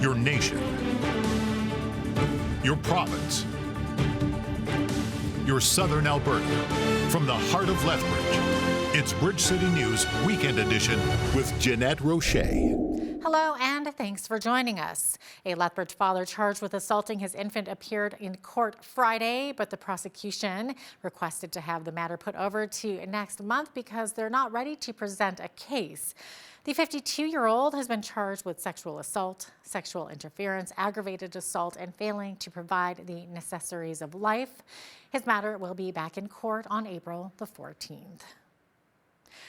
your nation, your province, your southern Alberta. From the heart of Lethbridge, it's Bridge City News Weekend Edition with Jeanette Roche. Hello and thanks for joining us. A Lethbridge father charged with assaulting his infant appeared in court Friday, but the prosecution requested to have the matter put over to next month because they're not ready to present a case. The 52-year-old has been charged with sexual assault, sexual interference, aggravated assault, and failing to provide the necessaries of life. His matter will be back in court on April the 14th.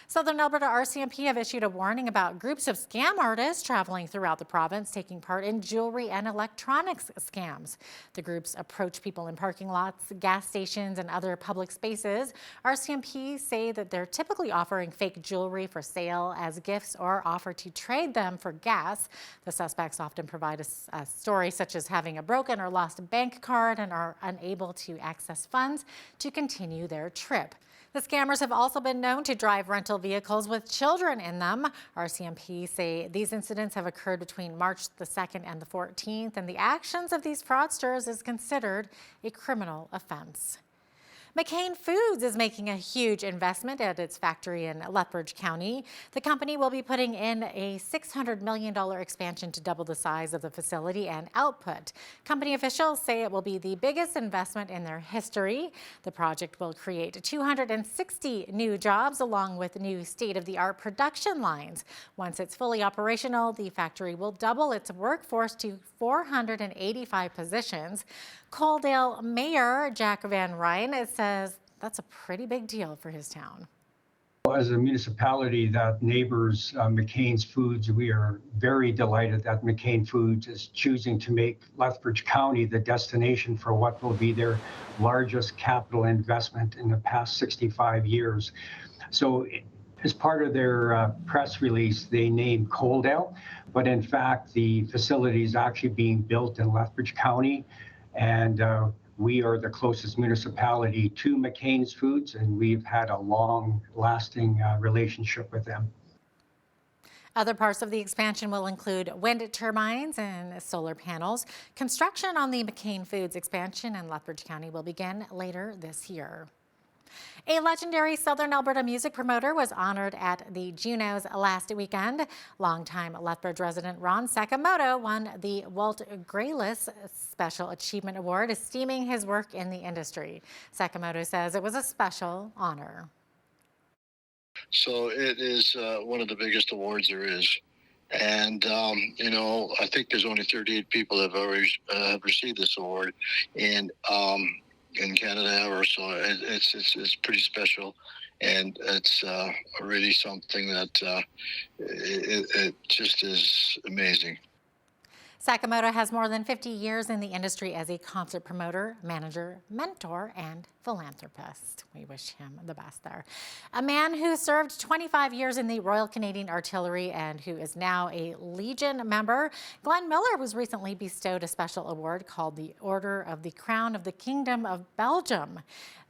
Southern Alberta RCMP have issued a warning about groups of scam artists traveling throughout the province taking part in jewelry and electronics scams. The groups approach people in parking lots, gas stations, and other public spaces. RCMP say that they're typically offering fake jewelry for sale as gifts or offer to trade them for gas. The suspects often provide a story such as having a broken or lost bank card and are unable to access funds to continue their trip. The scammers have also been known to drive rental vehicles with children in them. RCMP say these incidents have occurred between March the 2nd and the 14th, and the actions of these fraudsters is considered a criminal offense. McCain Foods is making a huge investment at its factory in Lethbridge County. The company will be putting in a $600 million expansion to double the size of the facility and output. Company officials say it will be the biggest investment in their history. The project will create 260 new jobs along with new state-of-the-art production lines. Once it's fully operational, the factory will double its workforce to 485 positions. Coaldale Mayor Jack Van Ryn says that's a pretty big deal for his town. As a municipality that neighbors McCain Foods, we are very delighted that McCain Foods is choosing to make Lethbridge County the destination for what will be their largest capital investment in the past 65 years. So as part of their press release, they named Coaldale, but in fact, the facility is actually being built in Lethbridge County. And we are the closest municipality to McCain Foods, and we've had a long-lasting relationship with them. Other parts of the expansion will include wind turbines and solar panels. Construction on the McCain Foods expansion in Lethbridge County will begin later this year. A legendary Southern Alberta music promoter was honored at the Junos last weekend. Longtime Lethbridge resident Ron Sakamoto won the Walt Graylis Special Achievement Award, esteeming his work in the industry. Sakamoto says it was a special honor. So it is one of the biggest awards there is. And, you know, I think there's only 38 people that have already received this award. And, in Canada, or so it's pretty special, and it's really something that it just is amazing. Sakamoto has more than 50 years in the industry as a concert promoter, manager, mentor, and philanthropist. We wish him the best there. A man who served 25 years in the Royal Canadian Artillery and who is now a Legion member, Glenn Miller, was recently bestowed a special award called the Order of the Crown of the Kingdom of Belgium.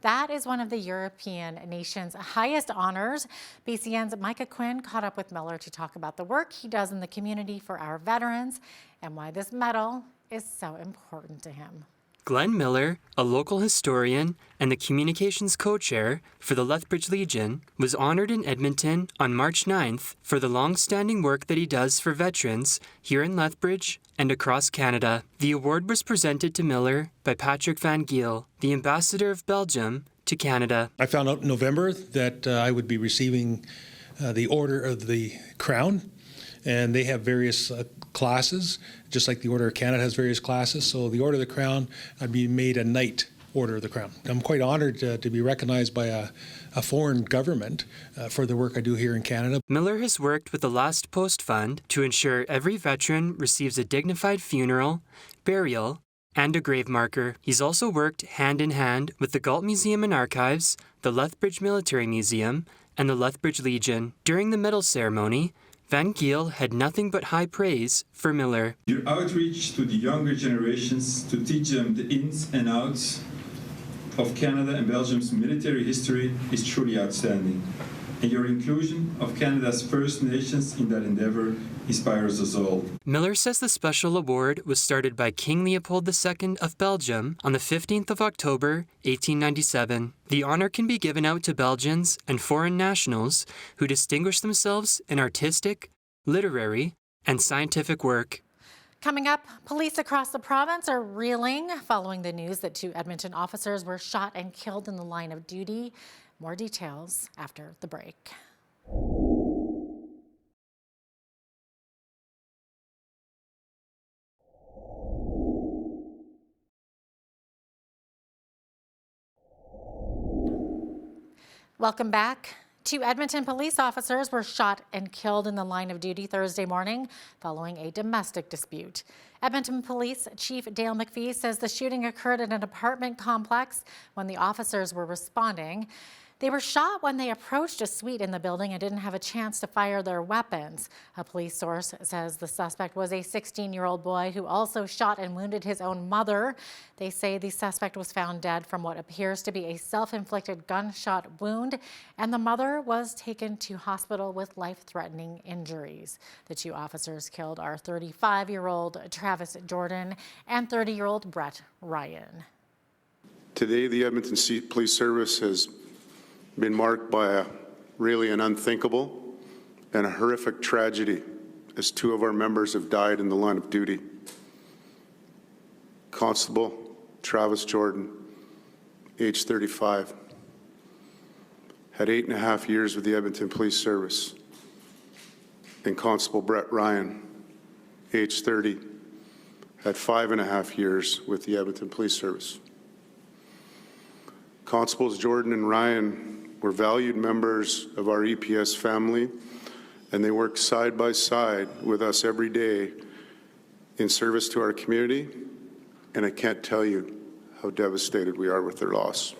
That is one of the European nation's highest honors. BCN's Micah Quinn caught up with Miller to talk about the work he does in the community for our veterans and why this medal is so important to him. Glenn Miller, a local historian and the communications co-chair for the Lethbridge Legion, was honored in Edmonton on March 9th for the long-standing work that he does for veterans here in Lethbridge and across Canada. The award was presented to Miller by Patrick Van Giel, the ambassador of Belgium to Canada. I found out in November that I would be receiving the Order of the Crown, and they have various classes, just like the Order of Canada has various classes. So the Order of the Crown, I'd be made a Knight Order of the Crown. I'm quite honored to be recognized by a foreign government for the work I do here in Canada. Miller has worked with the Last Post Fund to ensure every veteran receives a dignified funeral, burial, and a grave marker. He's also worked hand in hand with the Galt Museum and Archives, the Lethbridge Military Museum, and the Lethbridge Legion. During the medal ceremony, Van Giel had nothing but high praise for Miller. Your outreach to the younger generations to teach them the ins and outs of Canada and Belgium's military history is truly outstanding. and your inclusion of Canada's First Nations in that endeavour inspires us all. Miller says the special award was started by King Leopold II of Belgium on the 15th of October, 1897. The honour can be given out to Belgians and foreign nationals who distinguish themselves in artistic, literary, and scientific work. Coming up, police across the province are reeling following the news that 2 Edmonton officers were shot and killed in the line of duty. More details after the break. Welcome back. 2 Edmonton police officers were shot and killed in the line of duty Thursday morning following a domestic dispute. Edmonton Police Chief Dale McPhee says the shooting occurred at an apartment complex when the officers were responding. They were shot when they approached a suite in the building and didn't have a chance to fire their weapons. A police source says the suspect was a 16-year-old boy who also shot and wounded his own mother. They say the suspect was found dead from what appears to be a self-inflicted gunshot wound, and the mother was taken to hospital with life-threatening injuries. The 2 officers killed are 35-year-old Travis Jordan and 30-year-old Brett Ryan. Today, the Edmonton Police Service has been marked by an unthinkable and a horrific tragedy as 2 of our members have died in the line of duty. Constable Travis Jordan, age 35, had 8.5 years with the Edmonton Police Service, and Constable Brett Ryan, age 30, had 5.5 years with the Edmonton Police Service. Constables Jordan and Ryan were valued members of our EPS family, and they work side by side with us every day in service to our community, and I can't tell you how devastated we are with their loss.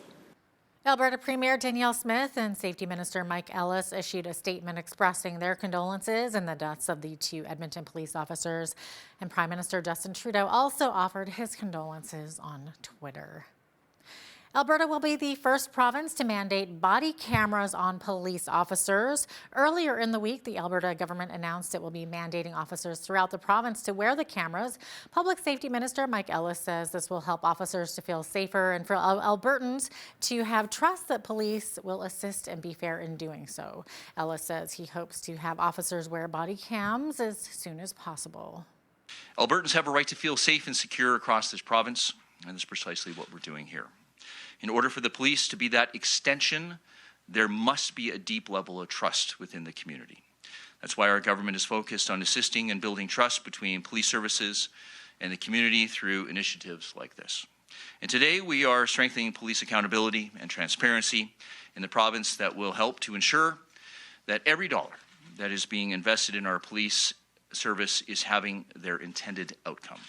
Alberta Premier Danielle Smith and Safety Minister Mike Ellis issued a statement expressing their condolences in the deaths of the 2 Edmonton police officers, and Prime Minister Justin Trudeau also offered his condolences on Twitter. Alberta will be the first province to mandate body cameras on police officers. Earlier in the week, the Alberta government announced it will be mandating officers throughout the province to wear the cameras. Public Safety Minister Mike Ellis says this will help officers to feel safer and for Albertans to have trust that police will assist and be fair in doing so. Ellis says he hopes to have officers wear body cams as soon as possible. Albertans have a right to feel safe and secure across this province, and that's precisely what we're doing here. In order for the police to be that extension, there must be a deep level of trust within the community. That's why our government is focused on assisting and building trust between police services and the community through initiatives like this. And today we are strengthening police accountability and transparency in the province that will help to ensure that every dollar that is being invested in our police service is having their intended outcome.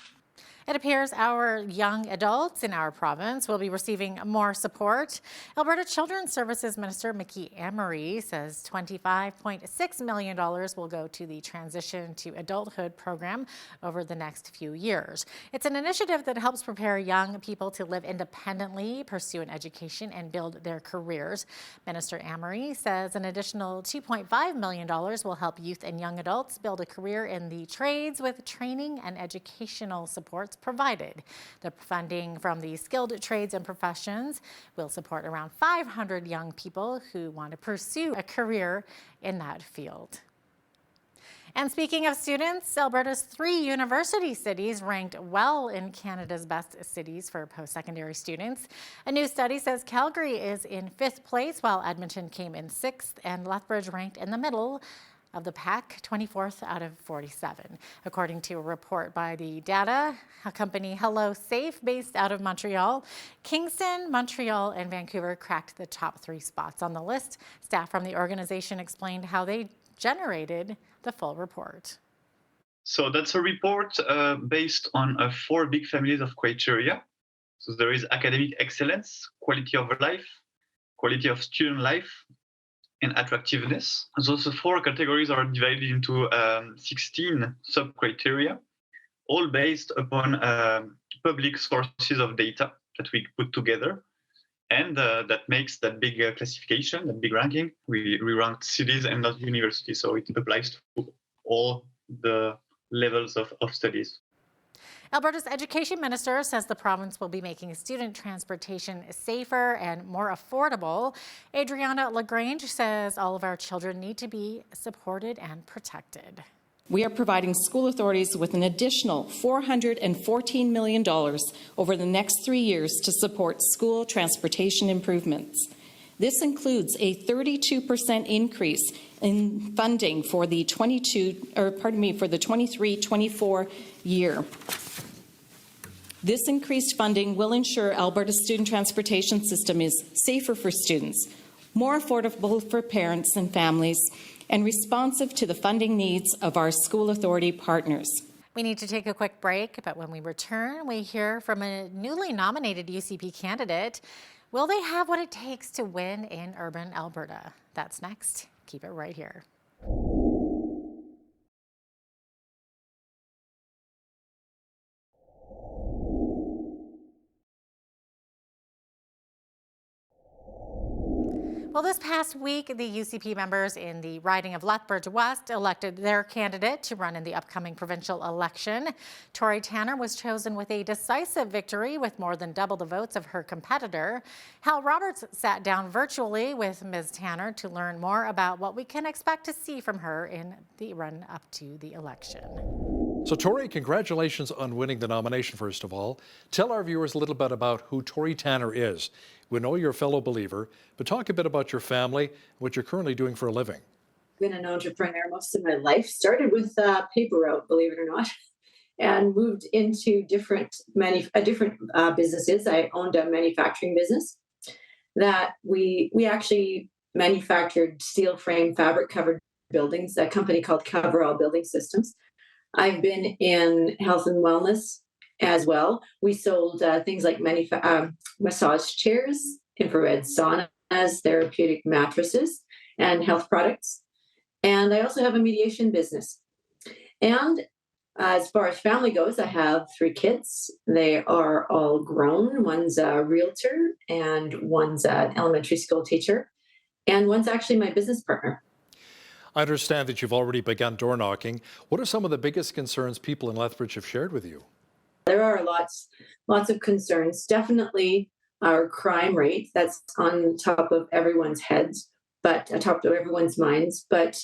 It appears our young adults in our province will be receiving more support. Alberta Children's Services Minister Mickey Emery says $25.6 million will go to the Transition to Adulthood program over the next few years. It's an initiative that helps prepare young people to live independently, pursue an education, and build their careers. Minister Emery says an additional $2.5 million will help youth and young adults build a career in the trades with training and educational supports provided. The funding from the Skilled Trades and Professions will support around 500 young people who want to pursue a career in that field. And speaking of students, Alberta's 3 university cities ranked well in Canada's best cities for post-secondary students. A new study says Calgary is in 5th place, while Edmonton came in 6th, and Lethbridge ranked in the middle of the pack, 24th out of 47. According to a report by the data company Hello Safe, based out of Montreal, Kingston, Montreal, and Vancouver cracked the top 3 spots on the list. Staff from the organization explained how they generated the full report. So that's a report based on 4 big families of criteria. So there is academic excellence, quality of life, quality of student life, and attractiveness. Those 4 categories are divided into 16 sub-criteria, all based upon public sources of data that we put together. And that makes that big classification, that big ranking. We ranked cities and not universities, so it applies to all the levels of studies. Alberta's education minister says the province will be making student transportation safer and more affordable. Adriana LaGrange says all of our children need to be supported and protected. We are providing school authorities with an additional $414 million over the next 3 years to support school transportation improvements. This includes a 32% increase in funding for the 23-24 year. This increased funding will ensure Alberta's student transportation system is safer for students, more affordable for parents and families, and responsive to the funding needs of our school authority partners. We need to take a quick break, but when we return, we hear from a newly nominated UCP candidate. Will they have what it takes to win in urban Alberta? That's next. Keep it right here. Well, this past week, the UCP members in the riding of Lethbridge West elected their candidate to run in the upcoming provincial election. Tori Tanner was chosen with a decisive victory with more than double the votes of her competitor. Hal Roberts sat down virtually with Ms. Tanner to learn more about what we can expect to see from her in the run up to the election. So, Tori, congratulations on winning the nomination, first of all. Tell our viewers a little bit about who Tori Tanner is. We know you're a fellow believer, but talk a bit about your family and what you're currently doing for a living. I've been an entrepreneur most of my life. Started with paper route, believe it or not, and moved into different businesses. I owned a manufacturing business that we actually manufactured steel frame fabric covered buildings, a company called Coverall Building Systems. I've been in health and wellness as well. We sold things like massage chairs, infrared saunas, therapeutic mattresses, and health products. And I also have a mediation business. And as far as family goes, I have 3 kids. They are all grown. One's a realtor, and one's an elementary school teacher, and one's actually my business partner. I understand that you've already begun door knocking. What are some of the biggest concerns people in Lethbridge have shared with you? There are lots of concerns. Definitely our crime rate, that's on top of everyone's heads, but on top of everyone's minds, but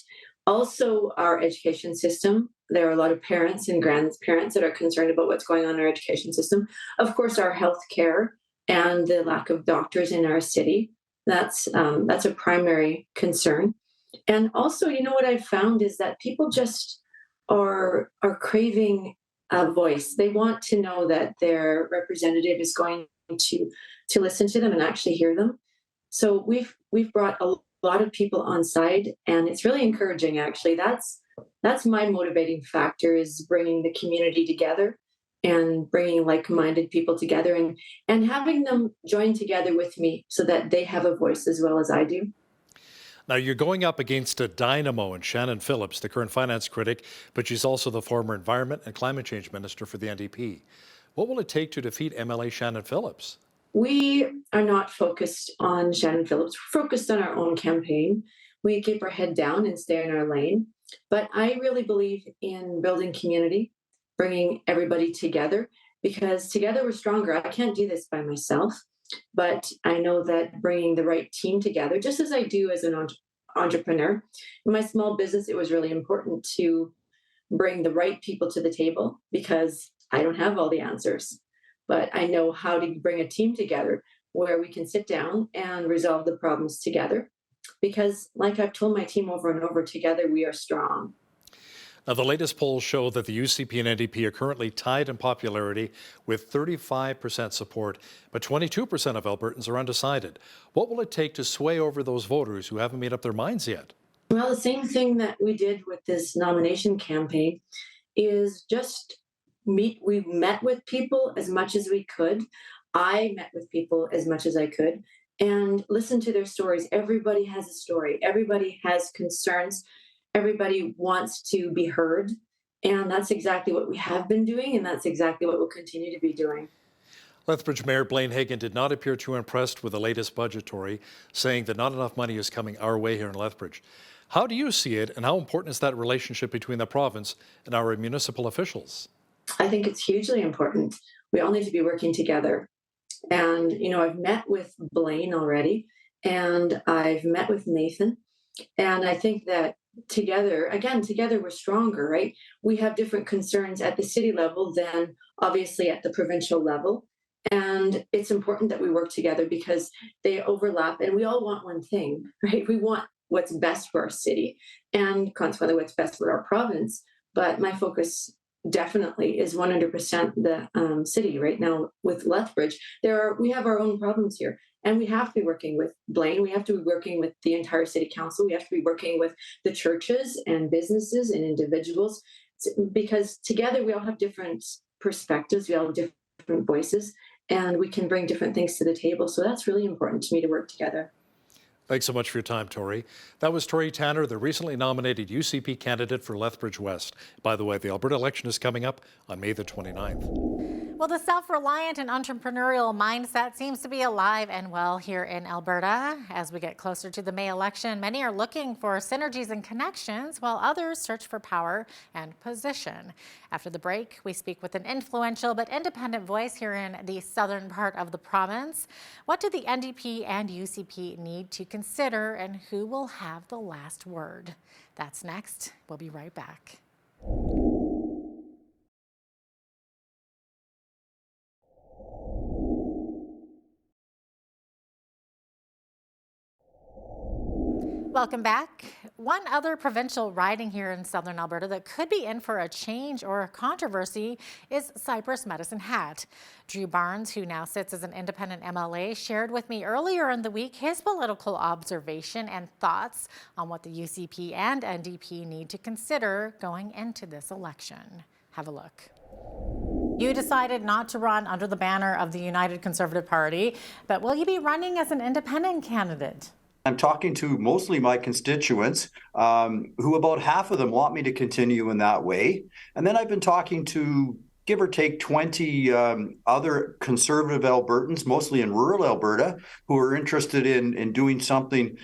also our education system. There are a lot of parents and grandparents that are concerned about what's going on in our education system. Of course, our health care and the lack of doctors in our city. That's a primary concern. And also, you know, what I've found is that people just are craving a voice. They want to know that their representative is going to listen to them and actually hear them. So we've brought a lot of people on side, and it's really encouraging. Actually, that's my motivating factor, is bringing the community together and bringing like-minded people together and having them join together with me so that they have a voice as well as I do. Now, you're going up against a dynamo in Shannon Phillips, the current finance critic, but she's also the former Environment and Climate Change Minister for the NDP. What will it take to defeat MLA Shannon Phillips? We are not focused on Shannon Phillips. We're focused on our own campaign. We keep our head down and stay in our lane. But I really believe in building community, bringing everybody together, because together we're stronger. I can't do this by myself. But I know that bringing the right team together, just as I do as an entrepreneur, in my small business, it was really important to bring the right people to the table, because I don't have all the answers. But I know how to bring a team together where we can sit down and resolve the problems together. Because like I've told my team over and over, together we are strong. Now, the latest polls show that the UCP and NDP are currently tied in popularity with 35% support, but 22% of Albertans are undecided. What will it take to sway over those voters who haven't made up their minds yet? Well, the same thing that we did with this nomination campaign is just we met with people as much as we could. I met with people as much as I could and listened to their stories. Everybody has a story. Everybody has concerns. Everybody wants to be heard, and that's exactly what we have been doing, and that's exactly what we'll continue to be doing. Lethbridge Mayor Blaine Hagan did not appear too impressed with the latest budget, Tori, saying that not enough money is coming our way here in Lethbridge. How do you see it, and how important is that relationship between the province and our municipal officials? I think it's hugely important. We all need to be working together. And, I've met with Blaine already, and I've met with Nathan. And I think that together we're stronger, right? We have different concerns at the city level than obviously at the provincial level. And it's important that we work together because they overlap and we all want one thing, right? We want what's best for our city and consequently what's best for our province. But my focus definitely is 100% the city right now with Lethbridge. We have our own problems here, and we have to be working with Blaine. We have to be working with the entire city council. We have to be working with the churches and businesses and individuals, because together we all have different perspectives. We all have different voices, and we can bring different things to the table. So that's really important to me, to work together. Thanks so much for your time, Tori. That was Tori Tanner, the recently nominated UCP candidate for Lethbridge West. By the way, the Alberta election is coming up on May the 29th. Well, the self-reliant and entrepreneurial mindset seems to be alive and well here in Alberta. As we get closer to the May election, many are looking for synergies and connections, while others search for power and position. After the break, we speak with an influential but independent voice here in the southern part of the province. What do the NDP and UCP need to consider, and who will have the last word? That's next. We'll be right back. Welcome back. One other provincial riding here in southern Alberta that could be in for a change or a controversy is Cypress Medicine Hat. Drew Barnes, who now sits as an independent MLA, shared with me earlier in the week his political observation and thoughts on what the UCP and NDP need to consider going into this election. Have a look. You decided not to run under the banner of the United Conservative Party, but will you be running as an independent candidate? I'm talking to mostly my constituents, who about half of them want me to continue in that way. And then I've been talking to, give or take, 20 other conservative Albertans, mostly in rural Alberta, who are interested in doing something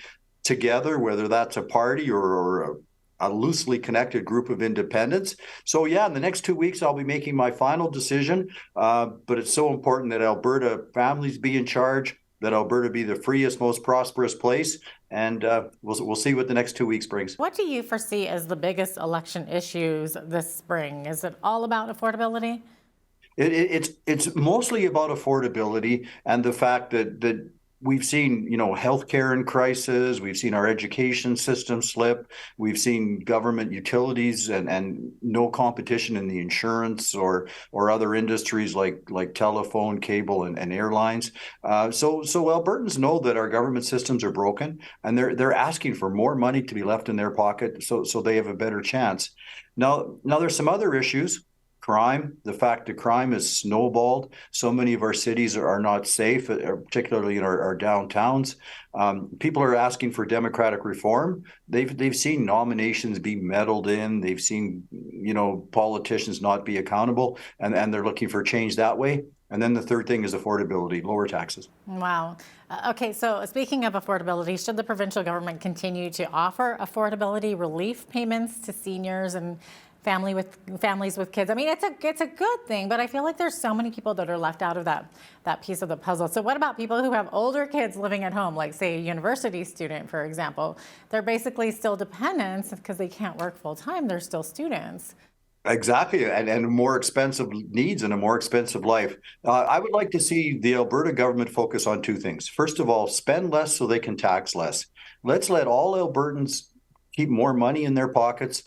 together, whether that's a party or a loosely connected group of independents. So yeah, in the next 2 weeks, I'll be making my final decision. But it's so important that Alberta families be in charge, that Alberta be the freest, most prosperous place, and we'll see what the next 2 weeks brings. What do you foresee as the biggest election issues this spring? Is it all about affordability? It's mostly about affordability and the fact that we've seen, healthcare in crisis. We've seen our education system slip. We've seen government utilities and no competition in the insurance or other industries like telephone, cable, and airlines. So Albertans know that our government systems are broken, and they're asking for more money to be left in their pocket so they have a better chance. Now there's some other issues. Crime, the fact that crime has snowballed. So many of our cities are not safe, particularly in our downtowns. People are asking for democratic reform. They've seen nominations be meddled in. They've seen, politicians not be accountable, and they're looking for change that way. And then the third thing is affordability, lower taxes. Wow. Okay, so speaking of affordability, should the provincial government continue to offer affordability relief payments to seniors and families with kids? I mean, it's a good thing, but I feel like there's so many people that are left out of that piece of the puzzle. So what about people who have older kids living at home, like say a university student, for example? They're basically still dependents because they can't work full time. They're still students. Exactly, and more expensive needs and a more expensive life. I would like to see the Alberta government focus on two things. First of all, spend less so they can tax less. Let's let all Albertans keep more money in their pockets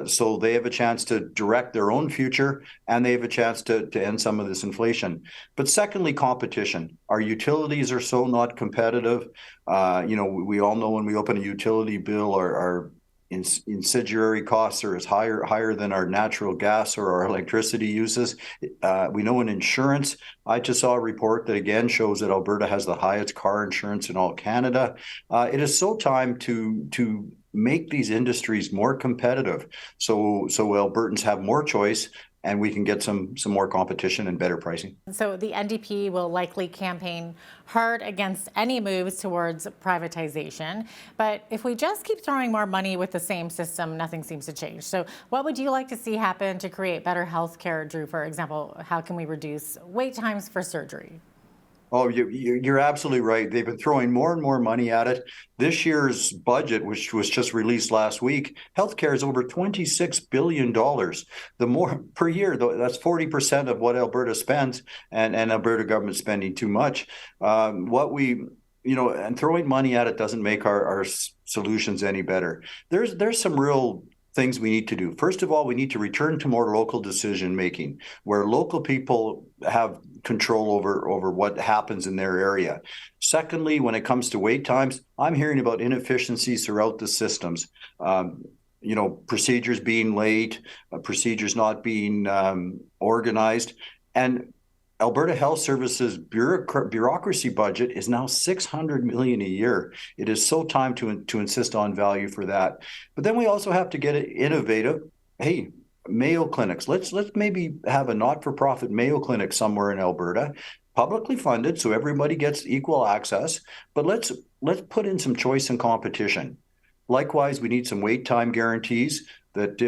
so they have a chance to direct their own future, and they have a chance to end some of this inflation. But secondly, competition. Our utilities are so not competitive. We all know when we open a utility bill, our incendiary costs are as higher than our natural gas or our electricity uses. We know in insurance, I just saw a report that again shows that Alberta has the highest car insurance in all Canada. It is so time to make these industries more competitive, so Albertans have more choice and we can get some more competition and better pricing. So the NDP will likely campaign hard against any moves towards privatization. But if we just keep throwing more money with the same system, nothing seems to change. So what would you like to see happen to create better health care, Drew? For example, how can we reduce wait times for surgery? Oh, you're absolutely right. They've been throwing more and more money at it. This year's budget, which was just released last week, healthcare is over $26 billion. The more per year, though, that's 40% of what Alberta spends, and Alberta government spending too much. And throwing money at it doesn't make our solutions any better. There's some real things we need to do. First of all, we need to return to more local decision making, where local people have control over what happens in their area. Secondly, when it comes to wait times, I'm hearing about inefficiencies throughout the systems. Procedures being late, procedures not being organized, and Alberta Health Services bureaucracy budget is now $600 million a year. It is so time to insist on value for that. But then we also have to get innovative. Hey, Mayo clinics. Let's maybe have a not-for-profit Mayo clinic somewhere in Alberta, publicly funded, so everybody gets equal access. But let's put in some choice and competition. Likewise, we need some wait time guarantees. That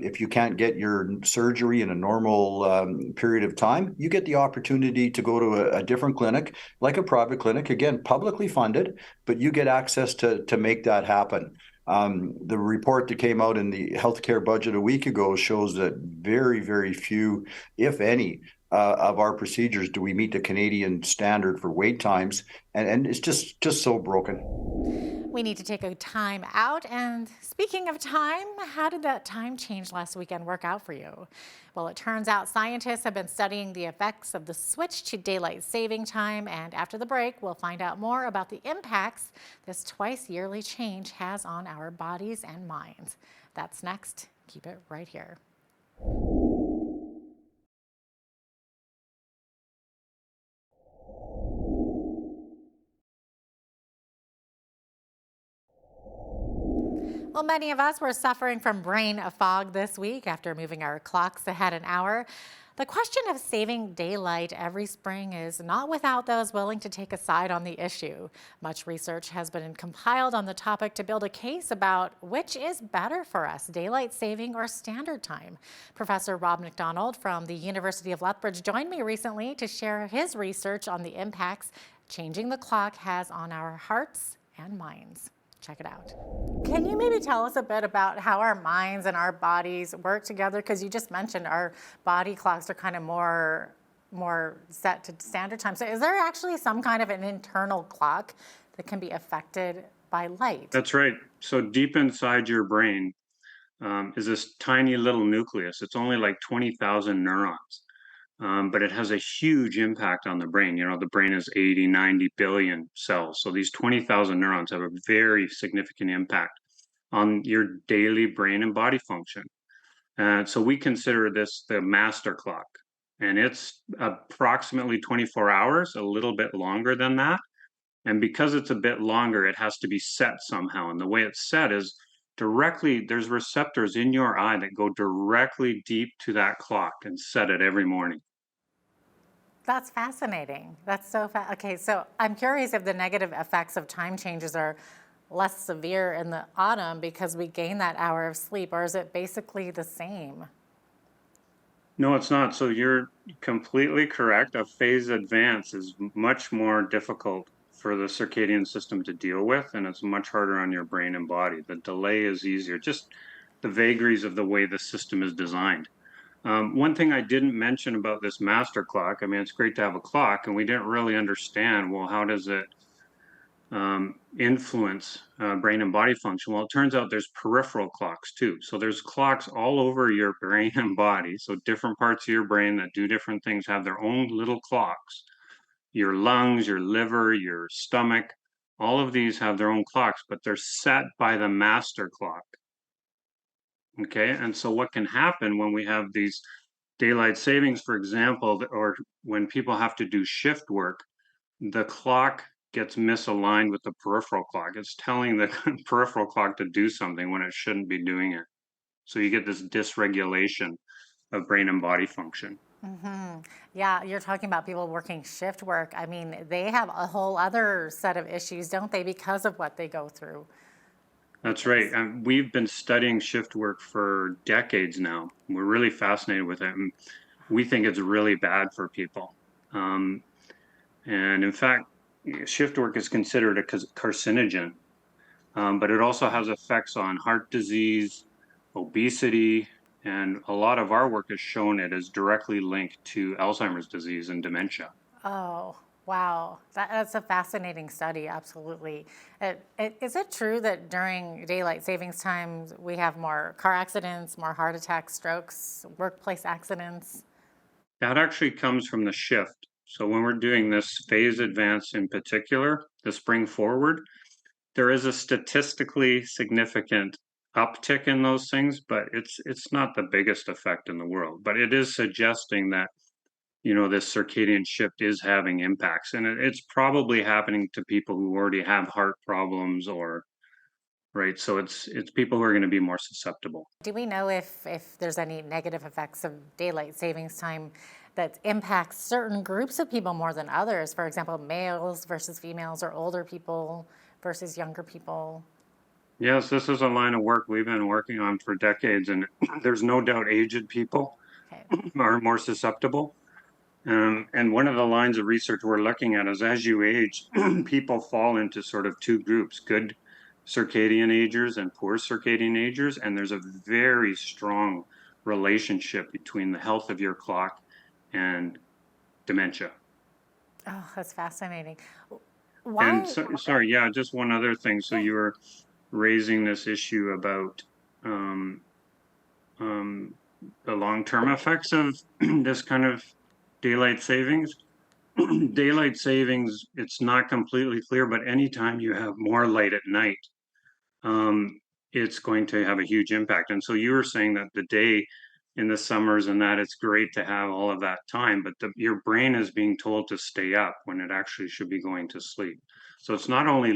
if you can't get your surgery in a normal period of time, you get the opportunity to go to a different clinic, like a private clinic, again, publicly funded, but you get access to make that happen. The report that came out in the healthcare budget a week ago shows that very, very few, if any, of our procedures do we meet the Canadian standard for wait times, and it's just so broken. We need to take a time out. And speaking of time, how did that time change last weekend work out for you? Well, it turns out scientists have been studying the effects of the switch to daylight saving time. And after the break, we'll find out more about the impacts this twice yearly change has on our bodies and minds. That's next. Keep it right here. Well, many of us were suffering from brain fog this week after moving our clocks ahead an hour. The question of saving daylight every spring is not without those willing to take a side on the issue. Much research has been compiled on the topic to build a case about which is better for us, daylight saving or standard time. Professor Rob McDonald from the University of Lethbridge joined me recently to share his research on the impacts changing the clock has on our hearts and minds. Check it out. Can you maybe tell us a bit about how our minds and our bodies work together? Because you just mentioned our body clocks are kind of more set to standard time. So is there actually some kind of an internal clock that can be affected by light? That's right. So deep inside your brain is this tiny little nucleus. It's only like 20,000 neurons. But it has a huge impact on the brain. You know, the brain is 80, 90 billion cells. So these 20,000 neurons have a very significant impact on your daily brain and body function. So we consider this the master clock. And it's approximately 24 hours, a little bit longer than that. And because it's a bit longer, it has to be set somehow. And the way it's set is directly, there's receptors in your eye that go directly deep to that clock and set it every morning. That's fascinating. That's so okay, so I'm curious if the negative effects of time changes are less severe in the autumn because we gain that hour of sleep, or is it basically the same? No, it's not. So you're completely correct. A phase advance is much more difficult for the circadian system to deal with, and it's much harder on your brain and body. The delay is easier, just the vagaries of the way the system is designed. One thing I didn't mention about this master clock, I mean, it's great to have a clock, and we didn't really understand, well, how does it influence brain and body function? Well, it turns out there's peripheral clocks too. So there's clocks all over your brain and body. So different parts of your brain that do different things have their own little clocks. Your lungs, your liver, your stomach, all of these have their own clocks, but they're set by the master clock. Okay, and so what can happen when we have these daylight savings, for example, or when people have to do shift work, the clock gets misaligned with the peripheral clock. It's telling the peripheral clock to do something when it shouldn't be doing it. So you get this dysregulation brain and body function. Mm-hmm. Yeah, you're talking about people working shift work. I mean, they have a whole other set of issues, don't they, because of what they go through? That's right. We've been studying shift work for decades now. We're really fascinated with it. And we think it's really bad for people. And in fact, shift work is considered a carcinogen, but it also has effects on heart disease, obesity, and a lot of our work has shown it is directly linked to Alzheimer's disease and dementia. Oh, wow. That's a fascinating study, absolutely. Is it true that during daylight savings times we have more car accidents, more heart attacks, strokes, workplace accidents? That actually comes from the shift. So when we're doing this phase advance in particular, the spring forward, there is a statistically significant uptick in those things, but it's not the biggest effect in the world. But it is suggesting that, you know, this circadian shift is having impacts, and it's probably happening to people who already have heart problems or right. So it's people who are going to be more susceptible. Do we know if there's any negative effects of daylight savings time that impacts certain groups of people more than others? For example, males versus females, or older people versus younger people? Yes, this is a line of work we've been working on for decades, and there's no doubt aged people are more susceptible. And one of the lines of research we're looking at is as you age, people fall into sort of two groups, good circadian agers and poor circadian agers, and there's a very strong relationship between the health of your clock and dementia. Oh, that's fascinating. Why? And sorry, yeah, just one other thing. So you were raising this issue about the long-term effects of this kind of daylight savings. Daylight savings, it's not completely clear, but anytime you have more light at night, it's going to have a huge impact. And so you were saying that the day in the summers and that it's great to have all of that time, but your brain is being told to stay up when it actually should be going to sleep. So it's not only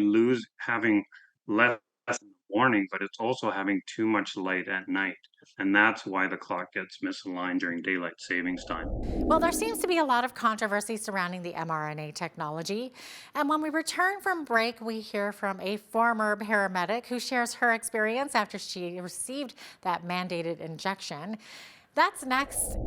having less in the morning, but it's also having too much light at night. And that's why the clock gets misaligned during daylight savings time. Well, there seems to be a lot of controversy surrounding the mRNA technology. And when we return from break, we hear from a former paramedic who shares her experience after she received that mandated injection. That's next.